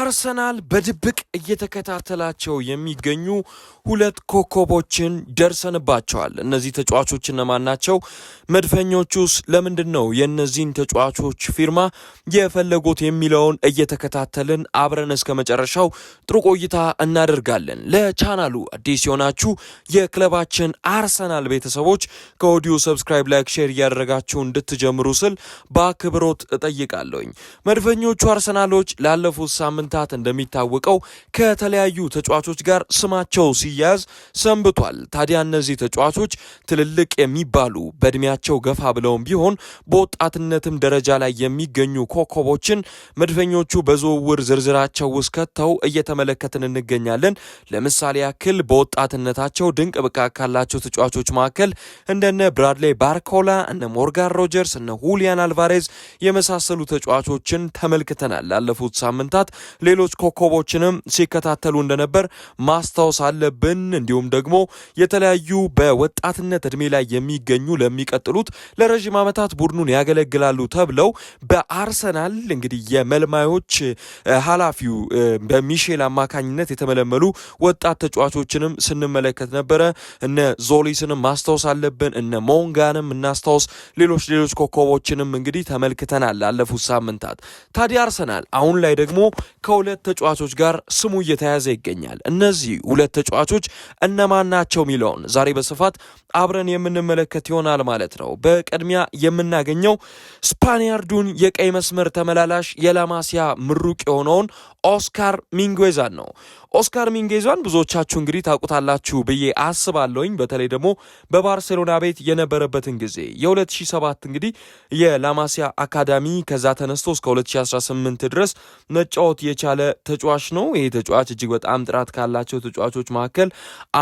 አርሰናል በድብቅ እየተከታተላቸው የሚገኙ ሁለት ኮከቦችን ደርሰንባቸዋል። እነዚህ ተጫዋቾች እነማን ናቸው? መድፈኞቹስ ለምንድነው የእነዚህን ተጫዋቾች ፊርማ የፈለጉት የሚለውን እየተከታተልን አብረን እስከ መጨረሻው ጥሩ ቆይታ እናደርጋለን። ለቻናሉ አዲስ የሆናችሁ የክለባችን አርሰናል ቤተሰቦች ከወዲሁ ሰብስክራይብ፣ ላይክ፣ ሼር እያደረጋችሁ እንድትጀምሩ ስል በአክብሮት እጠይቃለሁኝ። መድፈኞቹ አርሰናሎች ላለፉት ሳምንታት እንደሚታወቀው ከተለያዩ ተጫዋቾች ጋር ስማቸው ሲያዝ ሰንብቷል። ታዲያ እነዚህ ተጫዋቾች ትልልቅ የሚባሉ በእድሜያቸው ገፋ ብለውም ቢሆን በወጣትነትም ደረጃ ላይ የሚገኙ ኮከቦችን መድፈኞቹ በዝውውር ዝርዝራቸው ውስጥ ከተው እየተመለከትን እንገኛለን። ለምሳሌ ያክል በወጣትነታቸው ድንቅ ብቃት ካላቸው ተጫዋቾች መካከል እንደነ ብራድሌ ባርኮላ፣ እነ ሞርጋን ሮጀርስ፣ እነ ሁሊያን አልቫሬዝ የመሳሰሉ ተጫዋቾችን ተመልክተናል። ላለፉት ሳምንታት ሌሎች ኮከቦችንም ሲከታተሉ እንደነበር ማስታወስ አለብን። እንዲሁም ደግሞ የተለያዩ በወጣትነት እድሜ ላይ የሚገኙ ለሚቀጥሉት ለረጅም ዓመታት ቡድኑን ያገለግላሉ ተብለው በአርሰናል እንግዲህ የመልማዮች ኃላፊው በሚሼል አማካኝነት የተመለመሉ ወጣት ተጫዋቾችንም ስንመለከት ነበረ። እነ ዞሊስንም ማስታወስ አለብን፣ እነ ሞንጋንም እናስታውስ፣ ሌሎች ኮከቦችንም እንግዲህ ተመልክተናል ላለፉት ሳምንታት። ታዲያ አርሰናል አሁን ላይ ደግሞ ከሁለት ተጫዋቾች ጋር ስሙ እየተያዘ ይገኛል። እነዚህ ሁለት ተጫዋቾች እነማን ናቸው የሚለውን ዛሬ በስፋት አብረን የምንመለከት ይሆናል ማለት ነው። በቅድሚያ የምናገኘው ስፓኒያርዱን የቀይ መስመር ተመላላሽ የላማሲያ ምሩቅ የሆነውን ኦስካር ሚንጌዛን ነው። ኦስካር ሚንጌዛን ብዙዎቻችሁ እንግዲህ ታውቁታላችሁ ብዬ አስባለሁኝ። በተለይ ደግሞ በባርሴሎና ቤት የነበረበትን ጊዜ የ2007 እንግዲህ የላማሲያ አካዳሚ ከዛ ተነስቶ እስከ 2018 ድረስ መጫወት የቻለ ተጫዋች ነው። ይሄ ተጫዋች እጅግ በጣም ጥራት ካላቸው ተጫዋቾች መካከል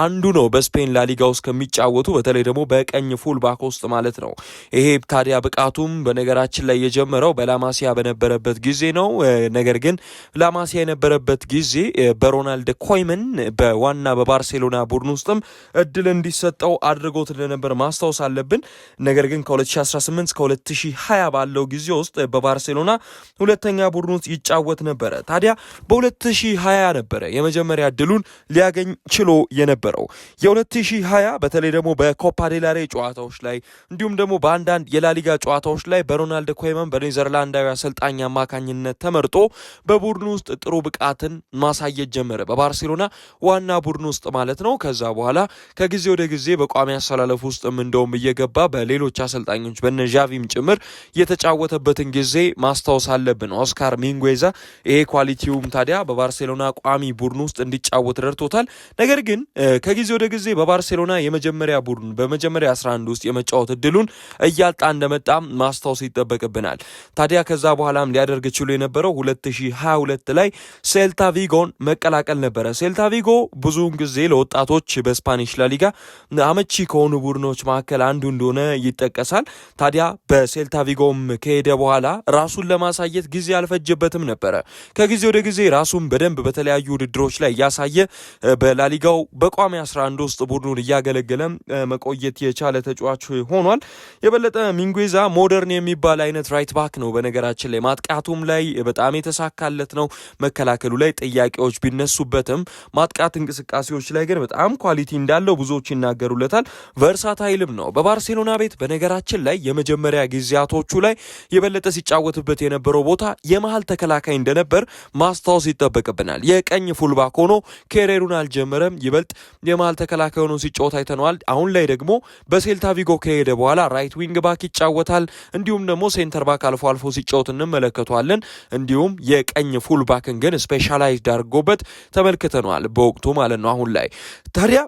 አንዱ ነው በስፔን ላሊጋ ውስጥ ከሚጫወቱ፣ በተለይ ደግሞ በቀኝ ፉል ባክ ውስጥ ማለት ነው። ይሄ ታዲያ ብቃቱም በነገራችን ላይ የጀመረው በላማሲያ በነበረበት ጊዜ ነው። ነገር ግን ላማሲያ የነበረበት ጊዜ በሮናልድ ኮይመን በዋና በባርሴሎና ቡድን ውስጥም እድል እንዲሰጠው አድርጎት እንደነበር ማስታወስ አለብን። ነገር ግን ከ2018 እስከ 2020 ባለው ጊዜ ውስጥ በባርሴሎና ሁለተኛ ቡድን ውስጥ ይጫወት ነበረ። ታዲያ በ2020 ነበረ የመጀመሪያ እድሉን ሊያገኝ ችሎ የነበረው። የ2020 በተለይ ደግሞ በኮፓ ዴላሬ ጨዋታዎች ላይ እንዲሁም ደግሞ በአንዳንድ የላሊጋ ጨዋታዎች ላይ በሮናልድ ኮይመን በኔዘርላንዳዊ አሰልጣኝ አማካኝነት ተመርጦ በቡድን ውስጥ ጥሩ ብቃትን ማሳየት ጀመረ፣ በባርሴሎና ዋና ቡድን ውስጥ ማለት ነው። ከዛ በኋላ ከጊዜ ወደ ጊዜ በቋሚ አሰላለፍ ውስጥም እንደውም እየገባ በሌሎች አሰልጣኞች በነ ዣቪም ጭምር የተጫወተበትን ጊዜ ማስታወስ አለብን። ኦስካር ሚንጌዛ ይሄ ኳሊቲውም ታዲያ በባርሴሎና ቋሚ ቡድን ውስጥ እንዲጫወት ረድቶታል። ነገር ግን ከጊዜ ወደ ጊዜ በባርሴሎና የመጀመሪያ ቡድን በመጀመሪያ 11 ውስጥ የመጫወት እድሉን እያጣ እንደመጣ ማስታወስ ይጠበቅብናል። ታዲያ ከዛ በኋላም ሊያደርግ ችሎ የነበረው 2022 ላይ ሴልታ ቪጎን መቀላቀል ነበረ። ሴልታ ቪጎ ብዙውን ጊዜ ለወጣቶች በስፓኒሽ ላሊጋ አመቺ ከሆኑ ቡድኖች መካከል አንዱ እንደሆነ ይጠቀሳል። ታዲያ በሴልታ ቪጎም ከሄደ በኋላ ራሱን ለማሳየት ጊዜ አልፈጀበትም ነበረ። ከጊዜ ወደ ጊዜ ራሱን በደንብ በተለያዩ ውድድሮች ላይ እያሳየ በላሊጋው በቋሚ 11 ውስጥ ቡድኑን እያገለገለ መቆየት የቻለ ተጫዋች ሆኗል። የበለጠ ሚንጌዛ ሞደርን የሚባል አይነት ራይት ባክ ነው። በነገራችን ላይ ማጥቃቱም ላይ በጣም የተሳካለት ነው። መከላከሉ ላይ ጥያቄዎች ቢነሱበትም ማጥቃት እንቅስቃሴዎች ላይ ግን በጣም ኳሊቲ እንዳለው ብዙዎች ይናገሩለታል። ቨርሳታይልም ነው። በባርሴሎና ቤት በነገራችን ላይ የመጀመሪያ ጊዜያቶቹ ላይ የበለጠ ሲጫወትበት የነበረው ቦታ የመሃል ተከላካይ እንደነበር ማስታወስ ይጠበቅብናል። የቀኝ ፉልባክ ሆኖ ኬሬሩን አልጀመረም። ይበልጥ የመሃል ተከላካይ ሆኖ ሲጫወት አይተነዋል። አሁን ላይ ደግሞ በሴልታ ቪጎ ከሄደ በኋላ ራይት ዊንግ ባክ ይጫወታል። እንዲሁም ደግሞ ሴንተር ባክ አልፎ አልፎ ሲጫወት እንመለከተዋለን። እንዲሁም የቀኝ ፉል ባክን ግን ስፔሻላይዝድ አድርጎበት ተመልክተነዋል በወቅቱ ማለት ነው። አሁን ላይ ታዲያ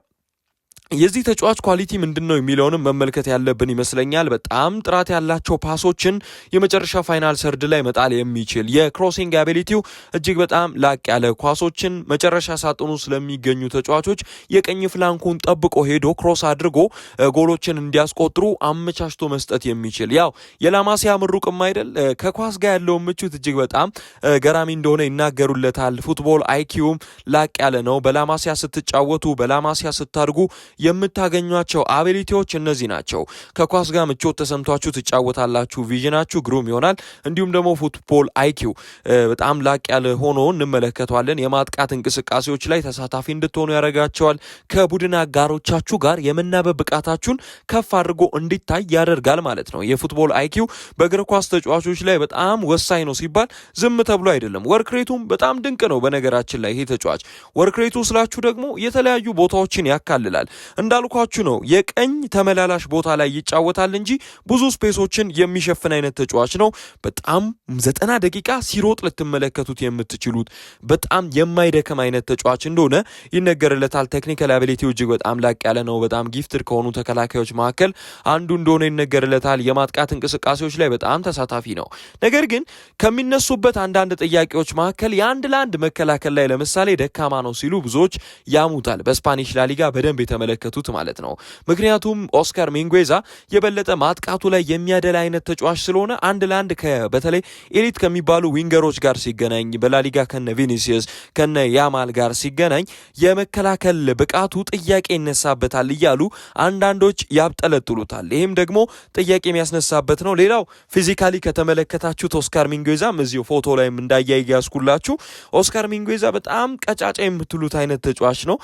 የዚህ ተጫዋች ኳሊቲ ምንድነው የሚለውንም መመልከት ያለብን ይመስለኛል። በጣም ጥራት ያላቸው ፓሶችን የመጨረሻ ፋይናል ሰርድ ላይ መጣል የሚችል የክሮሲንግ አቢሊቲው እጅግ በጣም ላቅ ያለ ኳሶችን መጨረሻ ሳጥኑ ስለሚገኙ ተጫዋቾች የቀኝ ፍላንኩን ጠብቆ ሄዶ ክሮስ አድርጎ ጎሎችን እንዲያስቆጥሩ አመቻችቶ መስጠት የሚችል ያው የላማሲያ ምሩቅም አይደል ከኳስ ጋር ያለው ምቹት እጅግ በጣም ገራሚ እንደሆነ ይናገሩለታል። ፉትቦል አይኪውም ላቅ ያለ ነው። በላማሲያ ስትጫወቱ በላማሲያ ስታድጉ የምታገኟቸው አቢሊቲዎች እነዚህ ናቸው። ከኳስ ጋር ምቾት ተሰምቷችሁ ትጫወታላችሁ፣ ቪዥናችሁ ግሩም ይሆናል። እንዲሁም ደግሞ ፉትቦል አይኪው በጣም ላቅ ያለ ሆኖ እንመለከተዋለን። የማጥቃት እንቅስቃሴዎች ላይ ተሳታፊ እንድትሆኑ ያደርጋቸዋል። ከቡድን አጋሮቻችሁ ጋር የመናበብ ብቃታችሁን ከፍ አድርጎ እንዲታይ ያደርጋል ማለት ነው። የፉትቦል አይኪው በእግር ኳስ ተጫዋቾች ላይ በጣም ወሳኝ ነው ሲባል ዝም ተብሎ አይደለም። ወርክሬቱም በጣም ድንቅ ነው። በነገራችን ላይ ይሄ ተጫዋች ወርክሬቱ ስላችሁ ደግሞ የተለያዩ ቦታዎችን ያካልላል። እንዳልኳችሁ ነው የቀኝ ተመላላሽ ቦታ ላይ ይጫወታል እንጂ ብዙ ስፔሶችን የሚሸፍን አይነት ተጫዋች ነው። በጣም 90 ደቂቃ ሲሮጥ ልትመለከቱት የምትችሉት በጣም የማይደከም አይነት ተጫዋች እንደሆነ ይነገርለታል። ቴክኒካል አቢሊቲው እጅግ በጣም ላቅ ያለ ነው። በጣም ጊፍትድ ከሆኑ ተከላካዮች መካከል አንዱ እንደሆነ ይነገርለታል። የማጥቃት እንቅስቃሴዎች ላይ በጣም ተሳታፊ ነው። ነገር ግን ከሚነሱበት አንዳንድ ጥያቄዎች መካከል የአንድ ለአንድ መከላከል ላይ ለምሳሌ ደካማ ነው ሲሉ ብዙዎች ያሙታል። በስፓኒሽ ላሊጋ በደንብ የተመለከቱት ማለት ነው። ምክንያቱም ኦስካር ሚንጉዌዛ የበለጠ ማጥቃቱ ላይ የሚያደላ አይነት ተጫዋች ስለሆነ አንድ ለአንድ በተለይ ኤሊት ከሚባሉ ዊንገሮች ጋር ሲገናኝ በላሊጋ ከነ ቪኒሲየስ ከነ ያማል ጋር ሲገናኝ የመከላከል ብቃቱ ጥያቄ ይነሳበታል እያሉ አንዳንዶች ያብጠለጥሉታል። ይህም ደግሞ ጥያቄ የሚያስነሳበት ነው። ሌላው ፊዚካሊ ከተመለከታችሁት ኦስካር ሚንጉዌዛም እዚሁ ፎቶ ላይም እንዳያያዝኩላችሁ ኦስካር ሚንጉዌዛ በጣም ቀጫጫ የምትሉት አይነት ተጫዋች ነው።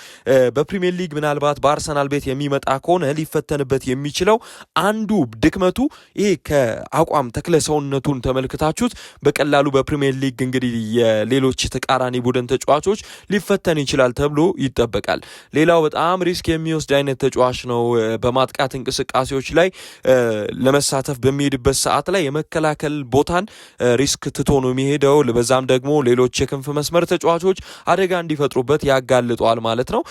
በፕሪሚየር ሊግ ምናልባት በአርሰናል ቤት የሚመጣ ከሆነ ሊፈተንበት የሚችለው አንዱ ድክመቱ ይሄ ከአቋም ተክለ ሰውነቱን ተመልክታችሁት በቀላሉ በፕሪሚየር ሊግ እንግዲህ የሌሎች ተቃራኒ ቡድን ተጫዋቾች ሊፈተን ይችላል ተብሎ ይጠበቃል። ሌላው በጣም ሪስክ የሚወስድ አይነት ተጫዋች ነው። በማጥቃት እንቅስቃሴዎች ላይ ለመሳተፍ በሚሄድበት ሰዓት ላይ የመከላከል ቦታን ሪስክ ትቶ ነው የሚሄደው። በዛም ደግሞ ሌሎች የክንፍ መስመር ተጫዋቾች አደጋ እንዲፈጥሩበት ያጋልጧል ማለት ነው።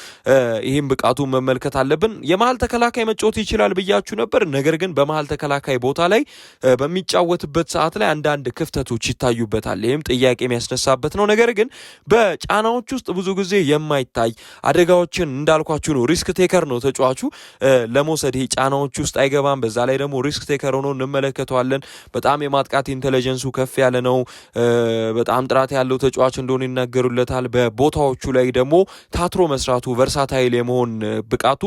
ይህም ብቃቱ መመልከት አለብን። የመሀል ተከላካይ መጫወት ይችላል ብያችሁ ነበር። ነገር ግን በመሀል ተከላካይ ቦታ ላይ በሚጫወትበት ሰዓት ላይ አንዳንድ ክፍተቶች ይታዩበታል። ይህም ጥያቄ የሚያስነሳበት ነው። ነገር ግን በጫናዎች ውስጥ ብዙ ጊዜ የማይታይ አደጋዎችን እንዳልኳችሁ ነው። ሪስክ ቴከር ነው ተጫዋቹ ለመውሰድ ይሄ ጫናዎች ውስጥ አይገባም። በዛ ላይ ደግሞ ሪስክ ቴከር ሆኖ እንመለከተዋለን። በጣም የማጥቃት ኢንቴሊጀንሱ ከፍ ያለ ነው። በጣም ጥራት ያለው ተጫዋች እንደሆነ ይናገሩለታል። በቦታዎቹ ላይ ደግሞ ታትሮ መስራቱ፣ ቨርሳታይል የመሆን ብቃቱ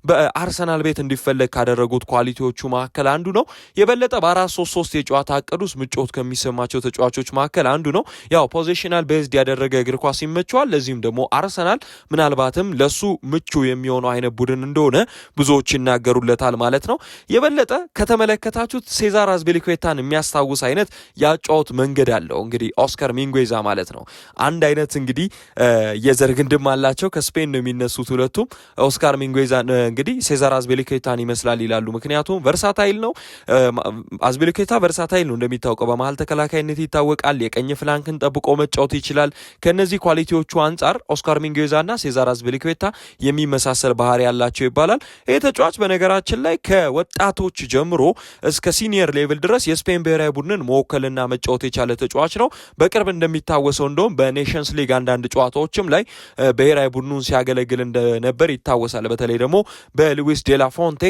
በአርሰናል ቤት እንዲፈለግ ካደረጉት ኳሊቲዎቹ መካከል አንዱ ነው። የበለጠ በ4-3-3 የጨዋታ እቅድ ውስጥ ምቾት ከሚሰማቸው ተጫዋቾች መካከል አንዱ ነው። ያው ፖዚሽናል ቤዝድ ያደረገ እግር ኳስ ይመቸዋል። ለዚህም ደግሞ አርሰናል ምናልባትም ለሱ ምቹ የሚሆነው አይነት ቡድን እንደሆነ ብዙዎች ይናገሩለታል ማለት ነው። የበለጠ ከተመለከታችሁት ሴዛር አዝፒሊኩዌታን የሚያስታውስ አይነት ያጫወት መንገድ አለው። እንግዲህ ኦስካር ሚንጉዌዛ ማለት ነው። አንድ አይነት እንግዲህ የዘር ግንድም አላቸው። ከስፔን ነው የሚነሱት ሁለቱም። ኦስካር ሚንጉዌዛ እንግዲህ ሴዛር አዝፒሊኩዌታን ይመስላል ይላሉ። ምክንያቱም ቨርሳታይል ነው። አዝፒሊኩዌታ ቨርሳታይል ነው እንደሚታወቀው፣ በመሀል ተከላካይነት ይታወቃል። የቀኝ ፍላንክን ጠብቆ መጫወት ይችላል። ከነዚህ ኳሊቲዎቹ አንጻር ኦስካር ሚንጉዌዛ እና ሴዛር አዝፒሊኩዌታ የሚመሳሰል ባህሪ ያላቸው ይባላል። ይህ ተጫዋች በነገራችን ላይ ከወጣቶች ጀምሮ እስከ ሲኒየር ሌቭል ድረስ የስፔን ብሔራዊ ቡድንን መወከልና መጫወት የቻለ ተጫዋች ነው። በቅርብ እንደሚታወሰው እንደውም በኔሽንስ ሊግ አንዳንድ ጨዋታዎችም ላይ ብሔራዊ ቡድኑን ሲያገለግል እንደነበር ይታወሳል። በተለይ ደግሞ በሉዊስ ዴላ ፎንቴ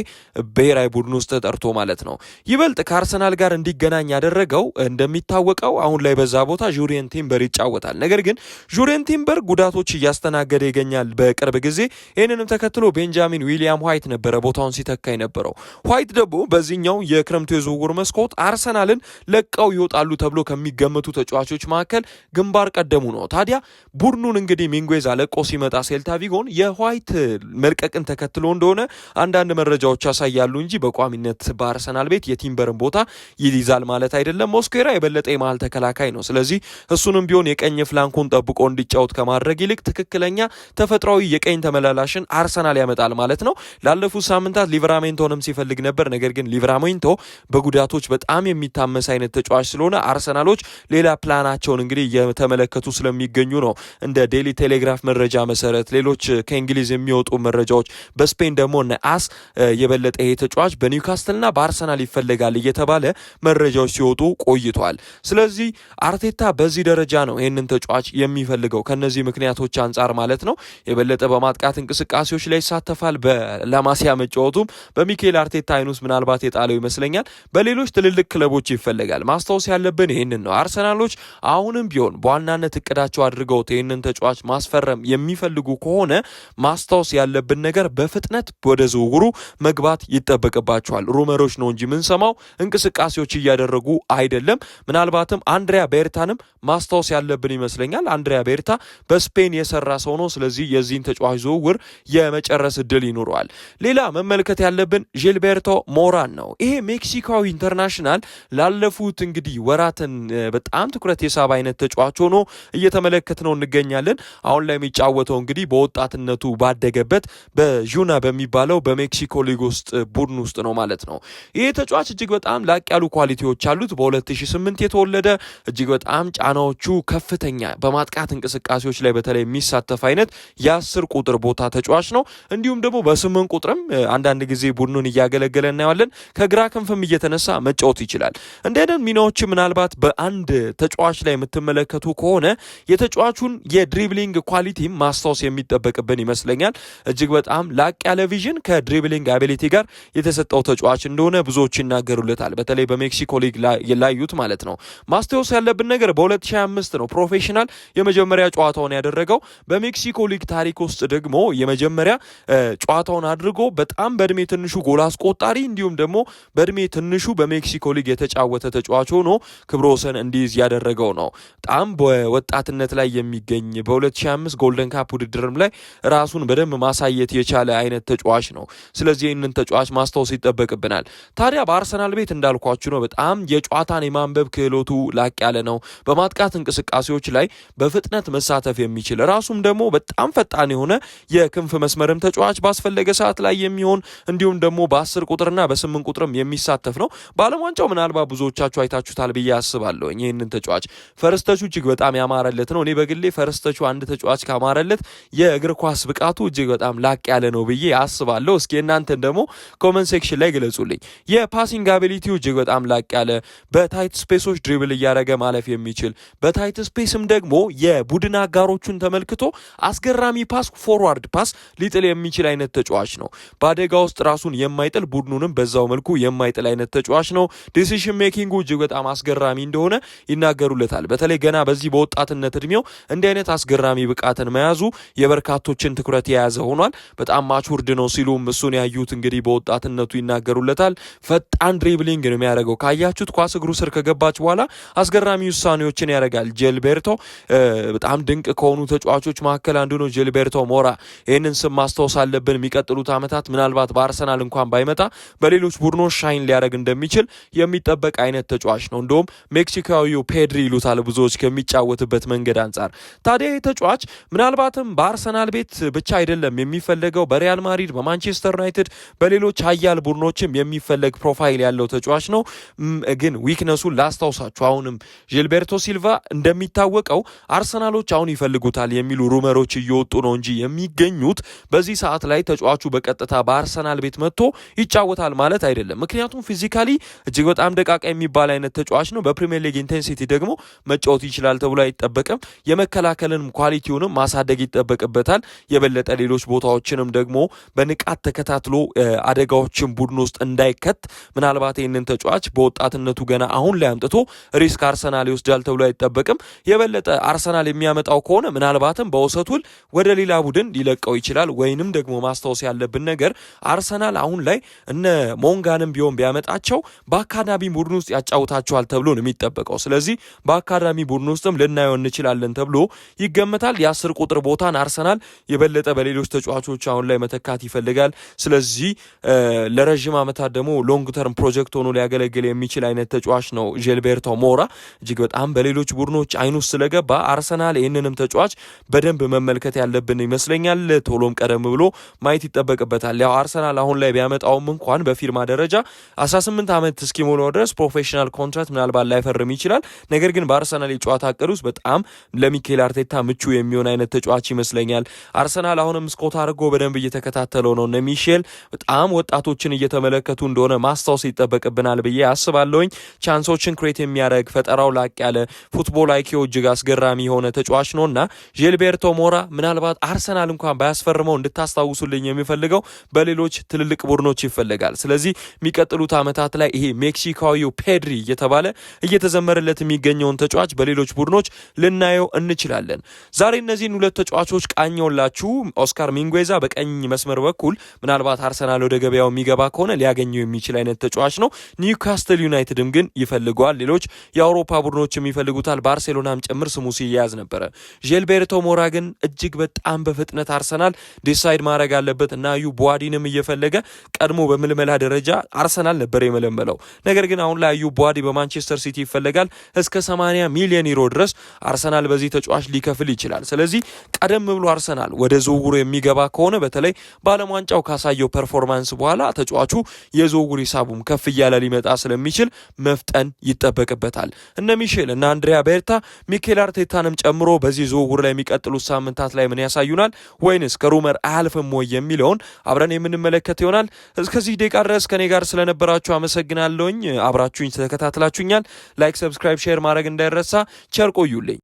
ብሔራዊ ቡድን ውስጥ ተጠርቶ ማለት ነው። ይበልጥ ከአርሰናል ጋር እንዲገናኝ ያደረገው እንደሚታወቀው አሁን ላይ በዛ ቦታ ጁሪየን ቲምበር ይጫወታል። ነገር ግን ጁሪየን ቲምበር ጉዳቶች እያስተናገደ ይገኛል በቅርብ ጊዜ። ይህንንም ተከትሎ ቤንጃሚን ዊሊያም ዋይት ነበረ ቦታውን ሲተካ የነበረው። ዋይት ደግሞ በዚህኛው የክረምቱ የዝውውር መስኮት አርሰናልን ለቀው ይወጣሉ ተብሎ ከሚገመቱ ተጫዋቾች መካከል ግንባር ቀደሙ ነው። ታዲያ ቡድኑን እንግዲህ ሚንጉዌዛ ለቆ ሲመጣ ሴልታ ቪጎን የዋይት መልቀቅን ተከትሎ እንደሆነ አንዳንድ መረጃዎች ያሳያሉ እንጂ በቋሚነት በአርሰናል ቤት የቲምበርን ቦታ ይይዛል ማለት አይደለም። ሞስኬራ የበለጠ የመሃል ተከላካይ ነው። ስለዚህ እሱንም ቢሆን የቀኝ ፍላንኩን ጠብቆ እንዲጫወት ከማድረግ ይልቅ ትክክለኛ ተፈጥሯዊ የቀኝ ተመላላሽን አርሰናል ያመጣል ማለት ነው። ላለፉት ሳምንታት ሊቨራሜንቶንም ሲፈልግ ነበር። ነገር ግን ሊቨራሜንቶ በጉዳቶች በጣም የሚታመስ አይነት ተጫዋች ስለሆነ አርሰናሎች ሌላ ፕላናቸውን እንግዲህ እየተመለከቱ ስለሚገኙ ነው። እንደ ዴሊ ቴሌግራፍ መረጃ መሰረት ሌሎች ከእንግሊዝ የሚወጡ መረጃዎች በስፔን ደግሞ ነአስ የበለጠ ይሄ ተጫዋች በኒውካስትልና በአርሰናል ይፈለጋል እየተባለ መረጃዎች ሲወጡ ቆይቷል። ስለዚህ አርቴታ በዚህ ደረጃ ነው ይህንን ተጫዋች የሚፈልገው ከነዚህ ምክንያቶች አንጻር ማለት ነው። የበለጠ በማጥቃት እንቅስቃሴዎች ላይ ይሳተፋል። በላማሲያ መጫወቱም በሚኬል አርቴታ አይን ውስጥ ምናልባት የጣለው ይመስለኛል። በሌሎች ትልልቅ ክለቦች ይፈለጋል። ማስታወስ ያለብን ይህንን ነው። አርሰናሎች አሁንም ቢሆን በዋናነት እቅዳቸው አድርገውት ይህንን ተጫዋች ማስፈረም የሚፈልጉ ከሆነ ማስታወስ ያለብን ነገር ነገር በፍጥነት ወደ ዝውውሩ መግባት ይጠበቅባቸዋል። ሩመሮች ነው እንጂ ምን ሰማው እንቅስቃሴዎች እያደረጉ አይደለም። ምናልባትም አንድሪያ ቤርታንም ማስታወስ ያለብን ይመስለኛል። አንድሪያ ቤርታ በስፔን የሰራ ሰው ነው። ስለዚህ የዚህን ተጫዋች ዝውውር የመጨረስ እድል ይኖረዋል። ሌላ መመልከት ያለብን ጂልቤርቶ ሞራን ነው። ይሄ ሜክሲካዊ ኢንተርናሽናል ላለፉት እንግዲህ ወራትን በጣም ትኩረት የሳብ አይነት ተጫዋች ሆኖ እየተመለከት ነው እንገኛለን። አሁን ላይ የሚጫወተው እንግዲህ በወጣትነቱ ባደገበት በዡና በሚባለው በሜክሲኮ ሊግ ውስጥ ቡድን ውስጥ ነው ማለት ነው። ይሄ ተጫዋች እጅግ በጣም ላቅ ያሉ ኳሊቲዎች አሉት። በ2008 የተወለደ እጅግ በጣም ጫናዎቹ ከፍተኛ በማጥቃት እንቅስቃሴዎች ላይ በተለይ የሚሳተፍ አይነት የ10 ቁጥር ቦታ ተጫዋች ነው። እንዲሁም ደግሞ በ8 ቁጥርም አንዳንድ ጊዜ ቡድኑን እያገለገለ እናያለን። ከግራ ክንፍም እየተነሳ መጫወት ይችላል። እንደዚህ ሚናዎች ምናልባት በአንድ ተጫዋች ላይ የምትመለከቱ ከሆነ የተጫዋቹን የድሪብሊንግ ኳሊቲ ማስታወስ የሚጠበቅብን ይመስለኛል። እጅግ በጣም ላቅ ያለ ቪዥን ከድሪብሊንግ አቢሊቲ ጋር የተሰጠው ተጫዋች እንደሆነ ብዙዎች ይናገሩለታል። በተለይ በሜክሲኮ ሊግ ላዩት ማለት ነው። ማስታወስ ያለብን ነገር በ2025 ነው ፕሮፌሽናል የመጀመሪያ ጨዋታውን ያደረገው። በሜክሲኮ ሊግ ታሪክ ውስጥ ደግሞ የመጀመሪያ ጨዋታውን አድርጎ በጣም በእድሜ ትንሹ ጎል አስቆጣሪ እንዲሁም ደግሞ በእድሜ ትንሹ በሜክሲኮ ሊግ የተጫወተ ተጫዋች ሆኖ ክብረ ወሰን እንዲይዝ ያደረገው ነው። በጣም በወጣትነት ላይ የሚገኝ በ2025 ጎልደን ካፕ ውድድርም ላይ ራሱን በደንብ ማሳየት የቻለ አይነት ተጫዋች ነው። ስለዚህ ይህንን ተጫዋች ማስታወስ ይጠበቅብናል። ታዲያ በአርሰናል ቤት እንዳልኳችሁ ነው በጣም የጨዋታን የማንበብ ክህሎቱ ላቅ ያለ ነው። በማጥቃት እንቅስቃሴዎች ላይ በፍጥነት መሳተፍ የሚችል ራሱም ደግሞ በጣም ፈጣን የሆነ የክንፍ መስመርም ተጫዋች ባስፈለገ ሰዓት ላይ የሚሆን እንዲሁም ደግሞ በ10 ቁጥርና በ8 ቁጥርም የሚሳተፍ ነው። በዓለም ዋንጫው ምናልባት ብዙዎቻችሁ አይታችሁታል ብዬ አስባለሁ። ይህንን ተጫዋች ፈረስተቹ እጅግ በጣም ያማረለት ነው። እኔ በግሌ ፈረስተቹ አንድ ተጫዋች ካማረለት የእግር ኳስ ብቃቱ እጅግ በጣም ላቅ ያለ ነው ብዬ አስባለሁ። እስኪ እናንተን ደግሞ ኮመንት ሴክሽን ላይ ግለጹልኝ። የፓሲንግ አቢሊቲው እጅግ በጣም ላቅ ያለ በታይት ስፔሶች ድሪብል እያደረገ ማለፍ የሚችል በታይት ስፔስም ደግሞ የቡድን አጋሮቹን ተመልክቶ አስገራሚ ፓስ ፎርዋርድ ፓስ ሊጥል የሚችል አይነት ተጫዋች ነው። በአደጋ ውስጥ ራሱን የማይጥል ቡድኑንም በዛው መልኩ የማይጥል አይነት ተጫዋች ነው። ዲሲሽን ሜኪንጉ እጅግ በጣም አስገራሚ እንደሆነ ይናገሩለታል። በተለይ ገና በዚህ በወጣትነት እድሜው እንዲህ አይነት አስገራሚ ብቃትን መያዙ የበርካቶችን ትኩረት የያዘ ሆኗል። በጣም ማቹርድ ነው ሲሉም እሱን ያዩት እንግዲህ በወጣትነቱ ይናገሩለታል። ፈጣን ድሪብሊንግ ነው የሚያደርገው። ካያችሁት ኳስ እግሩ ስር ከገባች በኋላ አስገራሚ ውሳኔዎችን ያደርጋል። ጂልቤርቶ በጣም ድንቅ ከሆኑ ተጫዋቾች መካከል አንዱ ነው ጂልቤርቶ ሞራ። ይህንን ስም ማስታወስ አለብን። የሚቀጥሉት ዓመታት ምናልባት በአርሰናል እንኳን ባይመጣ በሌሎች ቡድኖች ሻይን ሊያደርግ እንደሚችል የሚጠበቅ አይነት ተጫዋች ነው። እንደውም ሜክሲካዊው ፔድሪ ይሉታል ብዙዎች ከሚጫወትበት መንገድ አንጻር። ታዲያ ይህ ተጫዋች ምናልባትም በአርሰናል ቤት ብቻ አይደለም የሚፈለገው፣ በሪያል ማድሪድ፣ በማንቸስተር ዩናይትድ፣ በሌሎች ሀያል ቡድኖችም የሚፈለግ ፕሮፋይል ያለው ተጫዋች ነው። ግን ዊክነሱን ላስታውሳችሁ። አሁንም ጂልቤርቶ ሲልቫ እንደሚታወቀው አርሰናሎች አሁን ይፈልጉታል የሚሉ ሩመሮች እየወጡ ነው እንጂ የሚገኙት በዚህ ሰዓት ላይ ተጫዋቹ በቀጥታ በአርሰናል ቤት መጥቶ ይጫወታል ማለት አይደለም። ምክንያቱም ፊዚካሊ እጅግ በጣም ደቃቃ የሚባል አይነት ተጫዋች ነው። በፕሪሚየር ሊግ ኢንቴንሲቲ ደግሞ መጫወት ይችላል ተብሎ አይጠበቅም። የመከላከልን ኳሊቲውንም ማሳደግ ይጠበቅበታል። የበለጠ ሌሎች ቦታዎችንም ደግሞ በንቃት ተከታትሎ አደጋዎችን ቡድን ውስጥ እንዳይከት ምናልባት ይህንን ተጫዋች በወጣትነቱ ገና አሁን ላይ አምጥቶ ሪስክ አርሰናል ይወስዳል ተብሎ አይጠበቅም። የበለጠ አርሰናል የሚያመጣው ከሆነ ምናልባትም በውሰቱል ወደ ሌላ ቡድን ሊለቀው ይችላል። ወይንም ደግሞ ማስታወስ ያለብን ነገር አርሰናል አሁን ላይ እነ ሞንጋንም ቢሆን ቢያመጣቸው በአካዳሚ ቡድን ውስጥ ያጫውታቸዋል ተብሎ ነው የሚጠበቀው። ስለዚህ በአካዳሚ ቡድን ውስጥም ልናየው እንችላለን ተብሎ ይገመታል። የ10 ቁጥር ቦታን አርሰናል የበለጠ በሌሎች ተጫዋቾች አሁን ላይ መተካት ይፈልጋል። ስለዚህ ለረዥም ዓመታት ደግሞ ሎንግ ተርም ፕሮጀክት ሆኖ ሊያገለግል የሚችል አይነት ተጫዋች ነው ጂልቤርቶ ሞራ። እጅግ በጣም በሌሎች ቡድኖች አይኑ ስለገባ አርሰናል ይህንንም ተጫዋች በደንብ መመልከት ያለብን ይመስለኛል። ቶሎም ቀደም ብሎ ማየት ይጠበቅበታል። ያው አርሰናል አሁን ላይ ቢያመጣውም እንኳን በፊርማ ደረጃ 18 ዓመት እስኪሞላው ድረስ ፕሮፌሽናል ኮንትራክት ምናልባት ላይፈርም ይችላል። ነገር ግን በአርሰናል የጨዋታ እቅድ ውስጥ በጣም ለሚኬል አርቴታ ምቹ የሚሆን አይነት ተጫዋች ይመስለኛል። አርሰናል አሁንም ስኮት አድርጎ በደንብ እየተከታተለው ነው። እነ ሚሼል በጣም ወጣቶችን እየተመለከቱ እንደሆነ ማስታወስ ይጠበቅብናል ብዬ አስባለሁኝ። ቻንሶችን ክሬት የሚያደርግ ፈጠራው ላቅ ያለ ፉትቦል አይኪው እጅግ አስገራሚ የሆነ ተጫዋች ነውና ጂልቤርቶ ሞራ ምናልባት አርሰናል እንኳን ባያስፈርመው እንድታስታውሱልኝ የሚፈልገው በሌሎች ትልልቅ ቡድኖች ይፈልጋል። ስለዚህ የሚቀጥሉት ዓመታት ላይ ይሄ ሜክሲካዊው ፔድሪ እየተባለ እየተዘመረለት የሚገኘውን ተጫዋች በሌሎች ቡድኖች ልናየው እንችላለን። ዛሬ እነዚህን ሁለት ተጫዋቾች ቃኘውላችሁ። ኦስካር ሚንጉዌዛ በቀኝ መስመር በኩል ምናልባት አርሰናል ወደ ገበያው የሚገባ ከሆነ ሊያገኘው የሚችል አይነት ተጫዋች ነው። ኒውካስትል ዩናይትድም ግን ይፈልገዋል። ሌሎች የአውሮፓ ቡድኖችም ይፈልጉታል። ባርሴሎናም ጭምር ስሙ ሲያያዝ ነበረ። ጂልቤርቶ ሞራ ግን እጅግ በጣም በፍጥነት አርሰናል ዲሳይድ ማድረግ አለበት እና አዩ ቡዋዲንም እየፈለገ ቀድሞ በምልመላ ደረጃ አርሰናል ነበር የመለመለው። ነገር ግን አሁን ላይ አዩ ቡዋዲ በማንቸስተር ሲቲ ይፈልጋል። እስከ 80 ሚሊዮን ዩሮ ድረስ አርሰናል በዚህ ተጫዋች ሊከፍል ይችላል። ስለዚህ ቀደም ብሎ አርሰናል ወደ ዝውውሩ የሚገባ ከሆነ በተለይ በዓለም ዋንጫው ካሳየው ፐርፎርማንስ በኋላ ተጫዋቹ የዝውውር ሂሳቡም ከፍ እያለ ሊመጣ ስለሚችል መፍጠን ይጠበቅበታል። እነ ሚሼል እና አንድሪያ ቤርታ ሚኬል አርቴታንም ጨምሮ በዚህ ዝውውር ላይ የሚቀጥሉት ሳምንታት ላይ ምን ያሳዩናል ወይንስ ከሩመር አያልፍም ወይ የሚለውን አብረን የምንመለከት ይሆናል። እስከዚህ ደቂቃ ድረስ ከኔ ጋር ስለነበራችሁ አመሰግናለሁኝ። አብራችሁኝ ተከታትላችሁኛል። ላይክ፣ ሰብስክራይብ፣ ሼር ማድረግ እንዳይረሳ። ቸር ቆዩልኝ።